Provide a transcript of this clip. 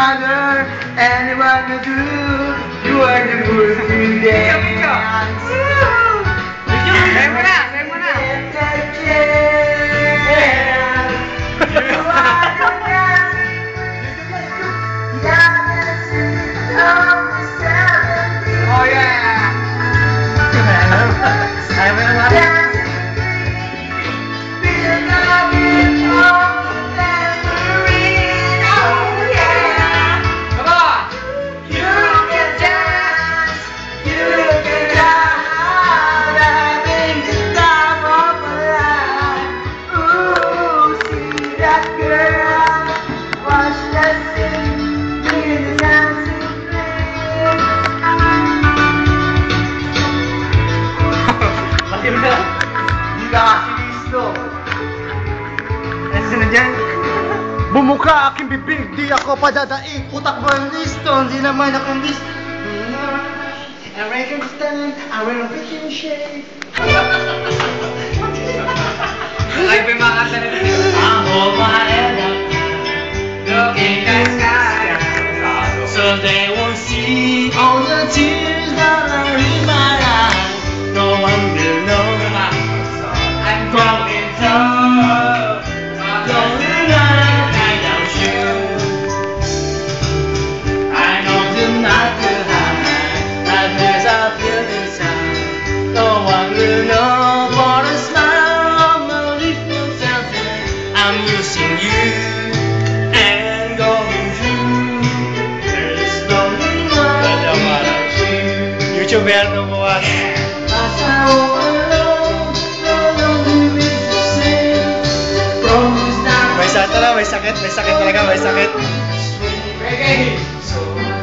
other, anyone to do. You are the good you dance. Kaya mo na, kaya mo na. Oh yeah. Kaya mo na, Mari. Bumuka aking bibig, di ako padadaig. Utak mo ang listo, hindi naman akong list. I reckon stand, I will fit in shape. Ay, may mga kanta na dito. I hold my head up, Looking at the sky. so they won't see all the tears that are in my eyes. No one will know I'm going through. lonely night without you. I know tonight will hide happiness I feel inside. No one will know for the smile of my little self. I'm missing you and going through this lonely night without you. YouTube yan, bukas. May sakit talaga, may sakit talaga, may sakit. Reggae!